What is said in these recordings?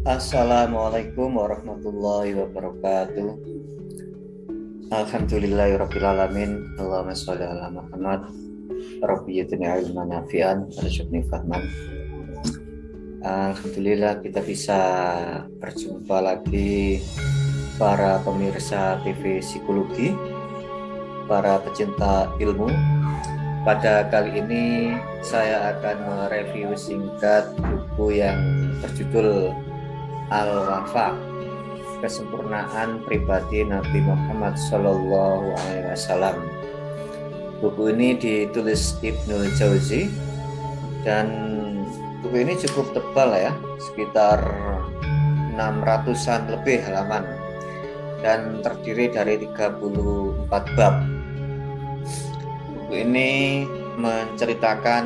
Assalamualaikum warahmatullahi wabarakatuh. Alhamdulillahirrabbilalamin. Allahumma sholli ala Muhammad. Rabbi yutni ilman nafi'an warzuqni fahman. Alhamdulillah kita bisa berjumpa lagi para pemirsa TV Psikologi, para pecinta ilmu. Pada kali ini saya akan mereview singkat buku yang berjudul Al-Wafa, Kesempurnaan Pribadi Nabi Muhammad SAW. Buku ini ditulis Ibnul Jauzi dan buku ini cukup tebal ya, sekitar 600-an lebih halaman dan terdiri dari 34 bab. Buku ini menceritakan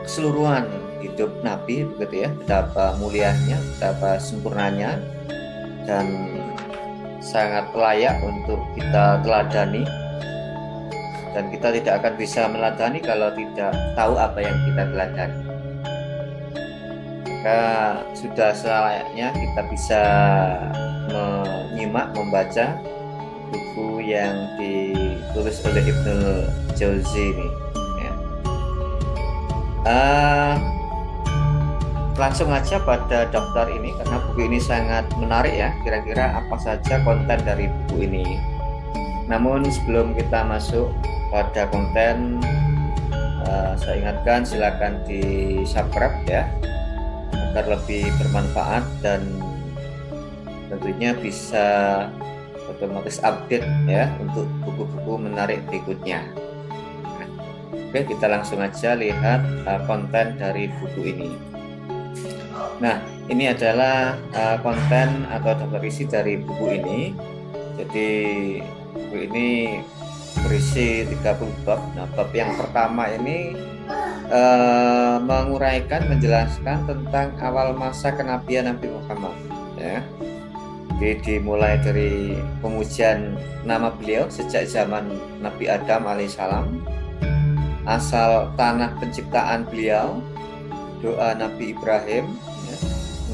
keseluruhan hidup Nabi, begitu ya, betapa mulianya, betapa sempurnanya, dan sangat layak untuk kita teladani. Dan kita tidak akan bisa meladani kalau tidak tahu apa yang kita teladani. Maka sudah selayaknya kita bisa menyimak, membaca buku yang ditulis oleh Ibnul Jauzi ini ya. Langsung aja pada daftar ini karena buku ini sangat menarik ya. Kira-kira apa saja konten dari buku ini. Namun sebelum kita masuk pada konten, saya ingatkan silakan di subscribe ya, agar lebih bermanfaat dan tentunya bisa otomatis update ya untuk buku-buku menarik berikutnya. Oke, kita langsung aja lihat konten dari buku ini. Nah, ini adalah konten atau daftar isi dari buku ini. Jadi buku ini berisi 30 bab. Nah, bab yang pertama ini menguraikan, menjelaskan tentang awal masa kenabian Nabi Muhammad ya. Jadi dimulai dari pemujian nama beliau sejak zaman Nabi Adam alaihissalam, asal tanah penciptaan beliau, doa Nabi Ibrahim, ya,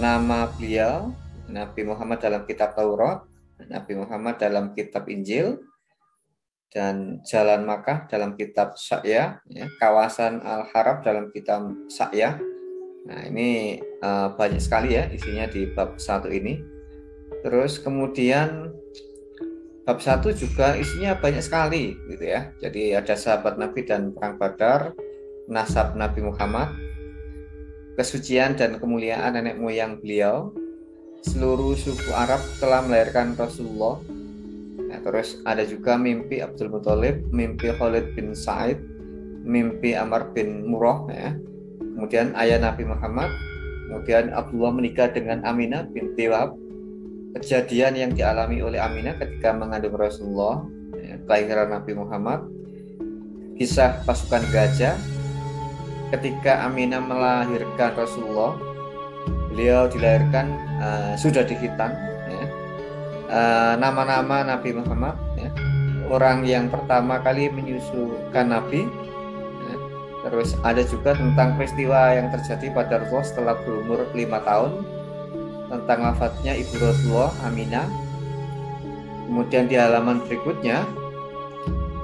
nama beliau Nabi Muhammad dalam kitab Taurat, Nabi Muhammad dalam kitab Injil, dan jalan Makkah dalam kitab Sa'yah, ya, kawasan Al-Harab dalam kitab Sa'yah. Nah, ini banyak sekali ya isinya di bab 1 ini. Terus kemudian bab 1 juga isinya banyak sekali gitu ya. Jadi ada sahabat Nabi dan perang Badar, nasab Nabi Muhammad, kesucian dan kemuliaan nenek moyang beliau, seluruh suku Arab telah melahirkan Rasulullah. Nah, terus ada juga mimpi Abdul Muthalib, mimpi Khalid bin Sa'id, mimpi Amr bin Murrah ya. Kemudian ayah Nabi Muhammad, kemudian Abdullah menikah dengan Aminah binti Wahab, kejadian yang dialami oleh Aminah ketika mengandung Rasulullah, ya, kelahiran Nabi Muhammad, kisah pasukan gajah ketika Aminah melahirkan Rasulullah, beliau dilahirkan sudah di khitan ya. Nama-nama Nabi Muhammad ya, orang yang pertama kali menyusukan Nabi ya. Terus ada juga tentang peristiwa yang terjadi pada Rasulullah setelah berumur 5 tahun, tentang wafatnya ibu Rasulullah Aminah. Kemudian di halaman berikutnya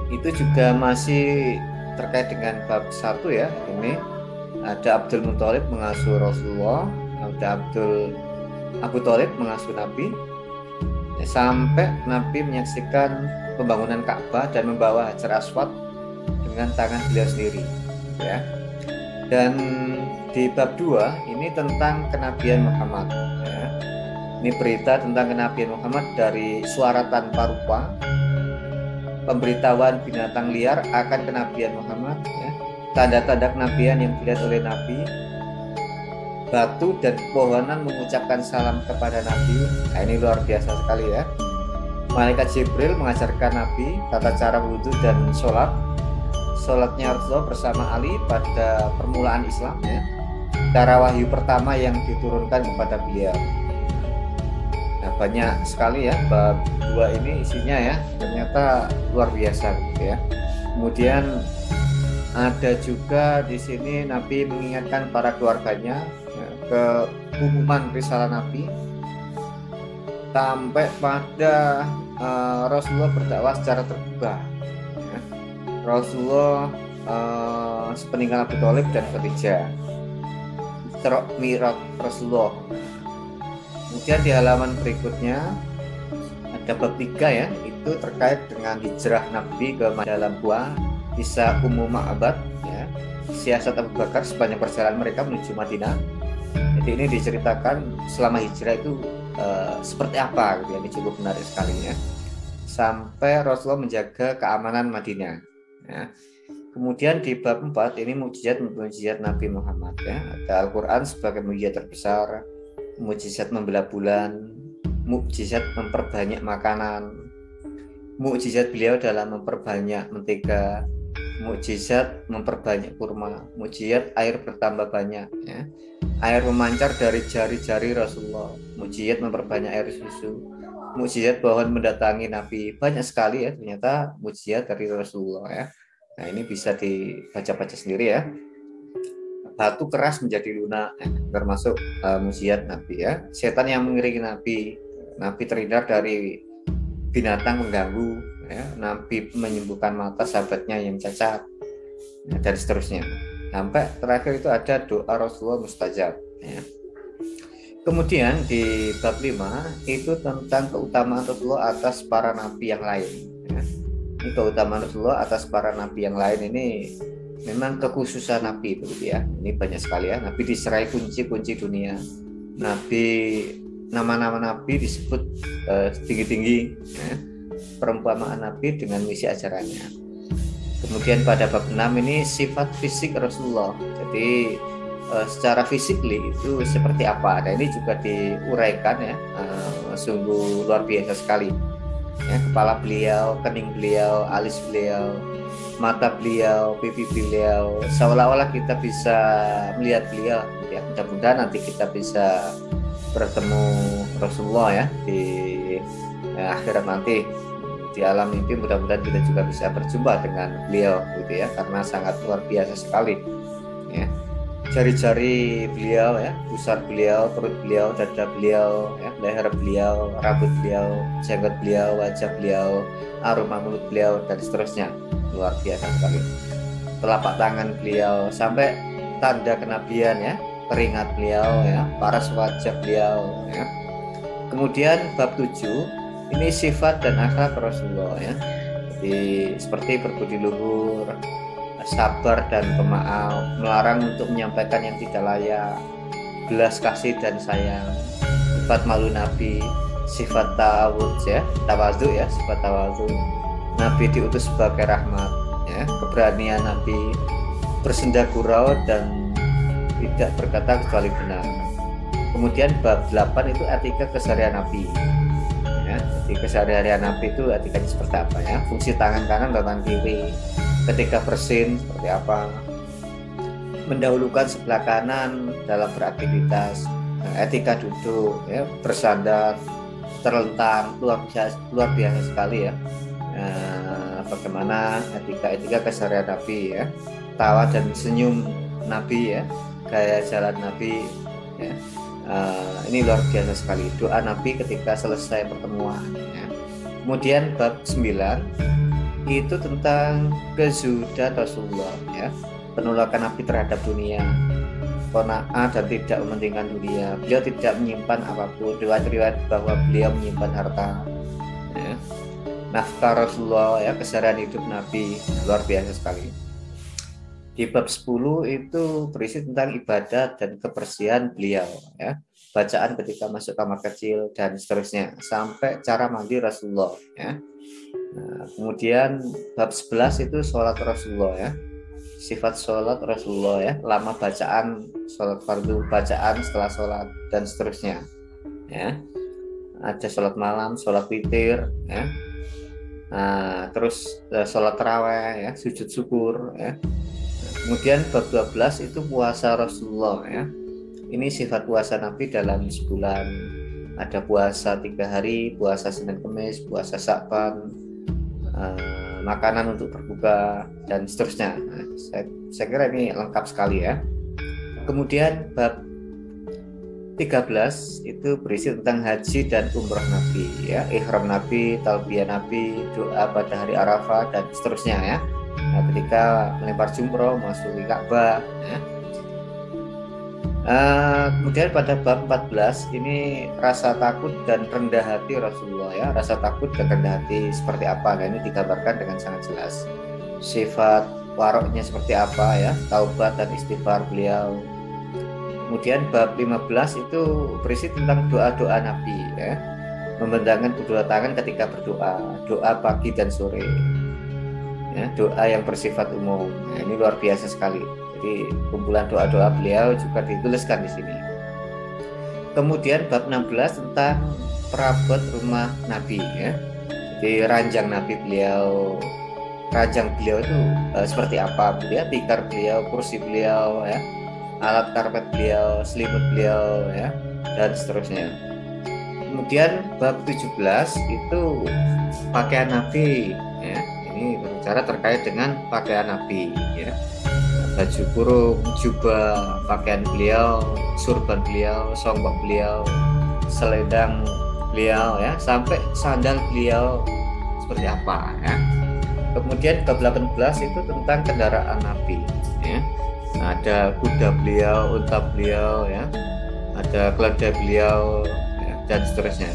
itu juga masih terkait dengan bab 1 ya. Ini ada Abdul Muthalib mengasuh Rasulullah, ada Abu Thalib mengasuh Nabi, ya, sampai Nabi menyaksikan pembangunan Ka'bah dan membawa Hajar Aswad dengan tangan beliau sendiri ya. Dan di bab 2 ini tentang kenabian Muhammad ya. Ini berita tentang kenabian Muhammad dari suara tanpa rupa, pemberitahuan binatang liar akan kenabian Muhammad ya, tanda-tanda kenabian yang dilihat oleh Nabi, batu dan pepohonan mengucapkan salam kepada Nabi. Nah, ini luar biasa sekali ya. Malaikat Jibril mengajarkan Nabi tata cara wudhu dan sholatnya Rasulullah bersama Ali pada permulaan Islam ya. Cara wahyu pertama yang diturunkan kepada beliau. Nah, banyak sekali ya bab 2 ini isinya ya, ternyata luar biasa gitu ya. Kemudian Ada juga di sini Nabi mengingatkan para keluarganya ya, ke umuman risalah Nabi, sampai pada Rasulullah berdakwah secara terbuka. Ya. Rasulullah sepeninggal Abu Thalib dan Khadijah, Isra Mi'raj Rasulullah. Kemudian di halaman berikutnya ada bab 3 ya, itu terkait dengan hijrah Nabi ke dalam gua Isa Ummu Ma'bad ya, siasat Abu Bakar sepanjang perjalanan mereka menuju Madinah. Jadi ini diceritakan selama hijrah itu seperti apa gitu ya. Ini cukup menarik sekali ya. Sampai Rasulullah menjaga keamanan Madinah ya. Kemudian di bab 4 ini mukjizat Nabi Muhammad ya. Ada Al-Qur'an sebagai mukjizat terbesar, mukjizat membelah bulan, mukjizat memperbanyak makanan, mukjizat beliau dalam memperbanyak mentega, mukjizat memperbanyak kurma, mukjizat air bertambah banyak ya. Air memancar dari jari-jari Rasulullah, mukjizat memperbanyak air susu, mukjizat pohon mendatangi Nabi. Banyak sekali ya ternyata mukjizat dari Rasulullah ya. Nah, ini bisa dibaca-baca sendiri ya. Batu keras menjadi lunak, termasuk mukjizat Nabi ya. Setan yang mengiringi Nabi terhindar dari binatang mengganggu ya. Nabi menyembuhkan mata sahabatnya yang cacat ya, dan seterusnya. Sampai terakhir itu ada doa Rasulullah mustajab ya. Kemudian di bab 5 itu tentang keutamaan Rasulullah atas para nabi yang lain ya. Ini keutamaan Rasulullah atas para nabi yang lain ini memang kekhususan Nabi itu ya. Ini banyak sekali ya. Nabi diserai kunci-kunci dunia. Nama-nama Nabi disebut tinggi-tinggi ya. Perumpamaan Nabi dengan misi ajarannya. Kemudian pada bab 6 ini sifat fisik Rasulullah. Jadi secara fisik itu seperti apa. Dan ini juga diuraikan ya, sungguh luar biasa sekali. Ya, kepala beliau, kening beliau, alis beliau, mata beliau, pipi beliau, seolah-olah kita bisa melihat beliau. Ya, mudah-mudahan nanti kita bisa bertemu Rasulullah ya di akhirat nanti. Di alam mimpi mudah-mudahan kita juga bisa berjumpa dengan beliau gitu ya, karena sangat luar biasa sekali ya. Jari-jari beliau ya, pusar beliau, perut beliau, dada beliau ya, leher beliau, rambut beliau, jenggot beliau, wajah beliau, aroma mulut beliau dan seterusnya. Luar biasa sekali. Telapak tangan beliau sampai tanda kenabian ya, keringat beliau ya, paras wajah beliau ya. Kemudian bab 7 ini sifat dan akhlak Rasulullah ya. Jadi seperti berbudi luhur, sabar dan pemaaf, melarang untuk menyampaikan yang tidak layak, belas kasih dan sayang, sifat malu Nabi, sifat tawadhu ya, sifat tawadhu. Nabi diutus sebagai rahmat ya, keberanian Nabi, bersenda gurau dan tidak berkata kecuali benar. Kemudian bab 8 itu etika keseharian Nabi. Ya, jadi keseharian Nabi itu etikanya seperti apa ya? Fungsi tangan kanan dan tangan kiri, ketika bersin seperti apa, mendahulukan sebelah kanan dalam beraktivitas, etika duduk, ya, bersandar, terlentang, luar biasa sekali ya. Bagaimana etika keseharian Nabi ya, tawa dan senyum Nabi ya, gaya jalan Nabi ya. Ini luar biasa sekali doa Nabi ketika selesai pertemuan ya. Kemudian bab 9 itu tentang kezuhudan Rasulullah ya, penolakan Nabi terhadap dunia, qanaah dan tidak mementingkan dunia. Beliau tidak menyimpan apapun. Riwayat-riwayat bahwa beliau menyimpan harta ya. Nafkah Rasulullah ya, keseharian hidup Nabi luar biasa sekali. Di bab 10 itu berisi tentang ibadat dan kebersihan beliau ya, bacaan ketika masuk kamar kecil dan seterusnya, sampai cara mandi Rasulullah ya. Nah, kemudian bab 11 itu sholat Rasulullah ya, sifat sholat Rasulullah ya, lama bacaan sholat fardu, bacaan setelah sholat dan seterusnya ya. Ada sholat malam, sholat witir ya. Nah, terus sholat tarawih ya, sujud syukur ya. Kemudian bab 12 itu puasa Rasulullah ya. Ini sifat puasa Nabi dalam sebulan. Ada puasa 3 hari, puasa Senin Kemis, puasa Sya'ban, makanan untuk berbuka dan seterusnya. Nah, saya kira ini lengkap sekali ya. Kemudian bab 13 itu berisi tentang haji dan umroh Nabi ya, ihram Nabi, talbiyah Nabi, doa pada hari Arafah dan seterusnya ya. Nah, ketika melempar jumroh, masuki Ka'bah ya. Kemudian pada bab 14 ini rasa takut dan rendah hati Rasulullah ya, rasa takut dan rendah hati seperti apa. Nah, ini digambarkan dengan sangat jelas. Sifat waroknya seperti apa ya, taubat dan istighfar beliau. Kemudian bab 15 itu berisi tentang doa-doa Nabi ya, membentangkan kedua tangan ketika berdoa, doa pagi dan sore ya, doa yang bersifat umum. Nah, ini luar biasa sekali. Jadi kumpulan doa-doa beliau juga dituliskan di sini. Kemudian bab 16 tentang perabot rumah Nabi ya. Jadi ranjang Nabi beliau, ranjang beliau itu seperti apa? Beliau, tikar beliau, kursi beliau ya, alat karpet beliau, selimut beliau ya, dan seterusnya. Kemudian bab 17 itu pakaian Nabi ya. Ini berbicara terkait dengan pakaian Nabi ya. Baju kurung, jubah, pakaian beliau, surban beliau, songkok beliau, selendang beliau ya, sampai sandal beliau seperti apa ya. Kemudian bab 18 itu tentang kendaraan Nabi ya. Ada kuda beliau, unta beliau ya, ada keledai beliau ya, dan seterusnya.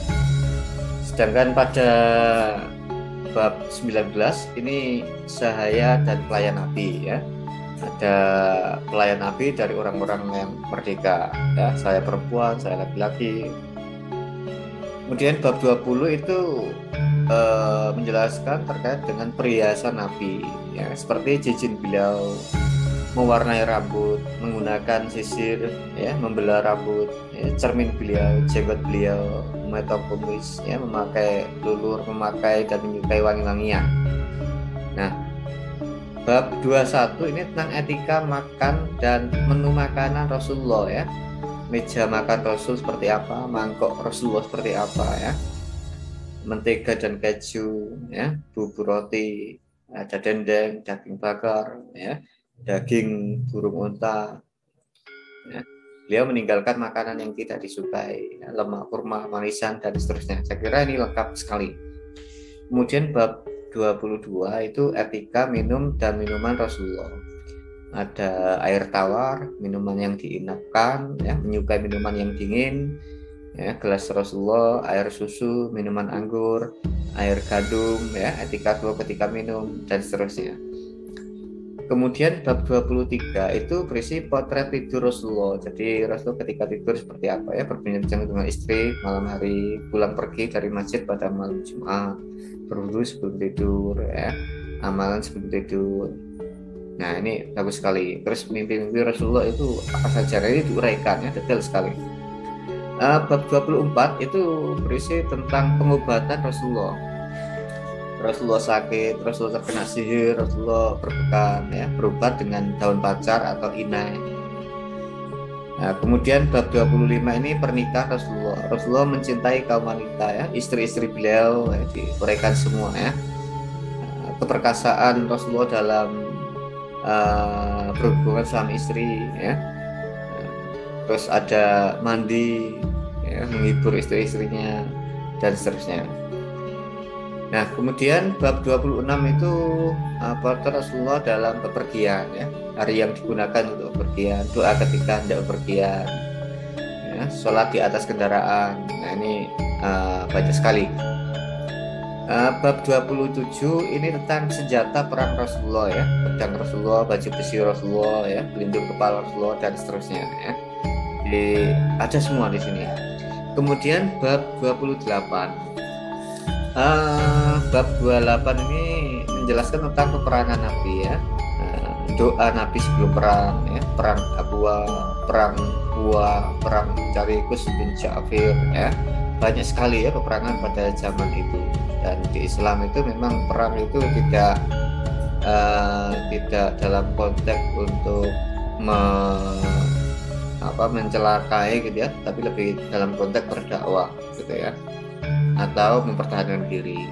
Sedangkan pada bab 19 ini sahaya dan pelayan Nabi ya. Ada pelayan Nabi dari orang-orang yang merdeka ya, saya perempuan, saya laki-laki. Kemudian bab 20 itu menjelaskan terkait dengan perhiasan Nabi ya, seperti cincin beliau, mewarnai rambut, menggunakan sisir ya, membelah rambut ya, cermin beliau, jenggot beliau, memotong kumis ya, memakai lulur, memakai dan menyukai wangi-wangian. Nah, bab 21 ini tentang etika makan dan menu makanan Rasulullah ya. Meja makan Rasul seperti apa, mangkok Rasulullah seperti apa ya. Mentega dan keju ya, bubur roti, ada dendeng, daging bakar ya, daging burung unta ya. Beliau meninggalkan makanan yang tidak disukai ya, lemak, kurma, manisan dan seterusnya. Saya kira ini lengkap sekali. Kemudian bab 22 itu etika minum dan minuman Rasulullah. Ada air tawar, minuman yang diinapkan ya, menyukai minuman yang dingin ya, gelas Rasulullah, air susu, minuman anggur, air gandum ya, etika tua ketika minum dan seterusnya. Kemudian bab 23 itu berisi potret tidur Rasulullah. Jadi Rasulullah ketika tidur seperti apa ya, berbincang dengan istri malam hari, pulang pergi dari masjid pada malam Jumat, berwudu sebelum tidur ya, amalan sebelum tidur. Nah, ini bagus sekali. Terus mimpi-mimpi Rasulullah itu apa saja, ini diuraikan ya, detail sekali. Bab 24 itu berisi tentang pengobatan Rasulullah. Rasulullah sakit, Rasulullah terkena sihir, Rasulullah berpekan ya, berobat dengan daun pacar atau inai. Nah, kemudian bab 25 ini pernikahan Rasulullah. Rasulullah mencintai kaum wanita ya, istri-istri beliau ya, diuraikan semua ya. Keperkasaan Rasulullah dalam berhubungan suami istri ya. Terus ada mandi ya, menghibur istri-istrinya dan seterusnya. Nah, kemudian bab 26 itu potret Rasulullah dalam bepergian ya, hari yang digunakan untuk bepergian, doa ketika hendak bepergian ya, sholat di atas kendaraan. Nah, ini banyak sekali. Bab 27 ini tentang senjata perang Rasulullah ya, pedang Rasulullah, baju besi Rasulullah ya, pelindung kepala Rasulullah dan seterusnya ya. Jadi ada semua di sini. Kemudian bab 28. Bab 28 ini menjelaskan tentang peperangan Nabi ya, doa Nabi sebelum perang ya, perang Abwa, perang Buah, perang Carikus bin Ja'fir ya, banyak sekali ya peperangan pada zaman itu. Dan di Islam itu memang perang itu tidak dalam konteks untuk mencelakai gitu ya, tapi lebih dalam konteks berdakwah gitu ya, atau mempertahankan diri.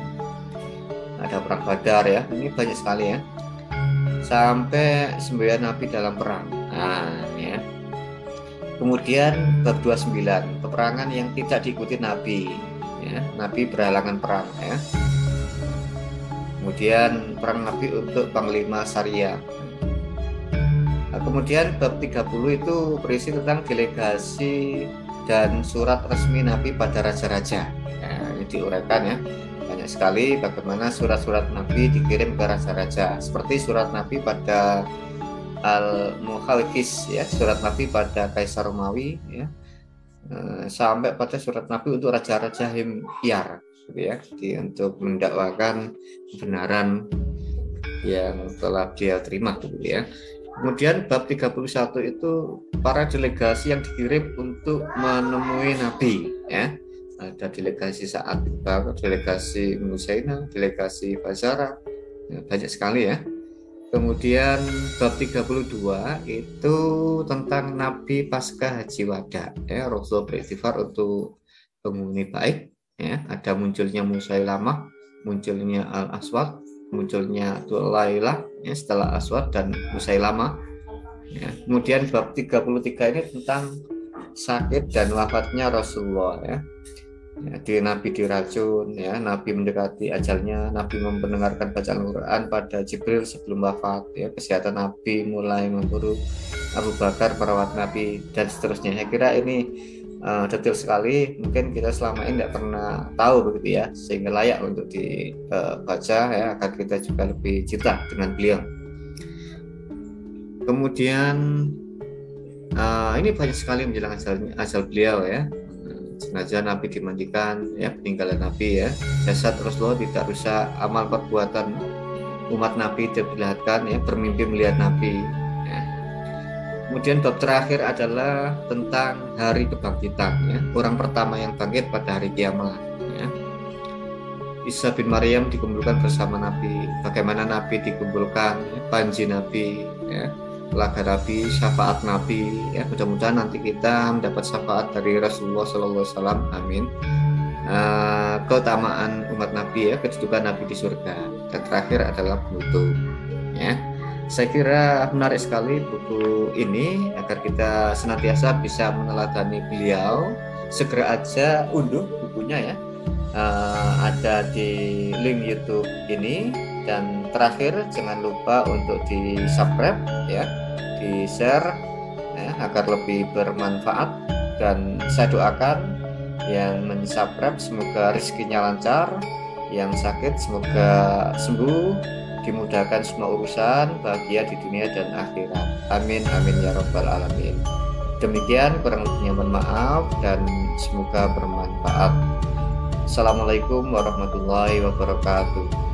ada perang Badar ya, ini banyak sekali ya, sampai semboyan Nabi dalam perang. Nah, ya. Kemudian bab 29, peperangan yang tidak diikuti Nabi, ya, Nabi berhalangan perang ya. Kemudian perang Nabi untuk Panglima Syariah. Nah, kemudian bab 30 itu berisi tentang delegasi dan surat resmi Nabi pada raja-raja. Nah, ini diuraikan ya. Banyak sekali bagaimana surat-surat Nabi dikirim ke raja-raja. Seperti surat Nabi pada Al-Muhalkis ya, surat Nabi pada Kaisar Romawi ya. Sampai pada surat Nabi untuk raja-raja Himyar gitu ya. Jadi untuk mendakwakan kebenaran yang telah dia terima gitu ya. Kemudian bab 31 itu para delegasi yang dikirim untuk menemui Nabi ya. Ada delegasi Sa'ad bin Bakar, delegasi Musaina, delegasi Bazara, ya, banyak sekali ya. Kemudian bab 32 itu tentang Nabi pasca Haji Wada ya, Rasulullah beristighfar untuk penghuni baik ya. Ada munculnya Musailamah, munculnya Al-Aswad, munculnya Tulailah ya, setelah Aswad dan Musailamah ya. Kemudian bab 33 ini tentang sakit dan wafatnya Rasulullah ya. Ya, Nabi diracun ya, Nabi mendekati ajalnya, Nabi mendengarkan bacaan Quran pada Jibril sebelum wafat ya, kesehatan Nabi mulai memburuk, Abu Bakar merawat Nabi dan seterusnya. Saya kira ini detail sekali, mungkin kita selama ini tidak pernah tahu begitu ya, sehingga layak untuk dibaca ya, agar kita juga lebih cinta dengan beliau. Kemudian ini banyak sekali menjelang asal beliau ya. Sengaja Nabi dimandikan ya, peninggalan Nabi ya, jasad Rasulullah tidak rusak, amal perbuatan umat Nabi diperlihatkan ya, bermimpi melihat Nabi ya. Kemudian bab terakhir adalah tentang hari kebangkitan ya, orang pertama yang bangkit pada hari kiamat ya. Isa bin Maryam dikumpulkan bersama Nabi, bagaimana Nabi dikumpulkan ya, panji Nabi ya, laga Nabi, syafaat Nabi ya, mudah-mudahan nanti kita mendapat syafaat dari Rasulullah SAW, amin. Keutamaan umat Nabi ya, kedudukan Nabi di surga, dan terakhir adalah penutup ya. Saya kira menarik sekali buku ini, agar kita senantiasa bisa meneladani beliau. Segera aja unduh bukunya ya, ada di link YouTube ini. Dan terakhir jangan lupa untuk di subscribe ya, di share ya, agar lebih bermanfaat. Dan saya doakan yang mensubscribe semoga rezekinya lancar, yang sakit semoga sembuh, dimudahkan semua urusan, bahagia di dunia dan akhirat, amin amin ya rabbal alamin. Demikian, kurang lebihnya mohon maaf dan semoga bermanfaat. Assalamualaikum warahmatullahi wabarakatuh.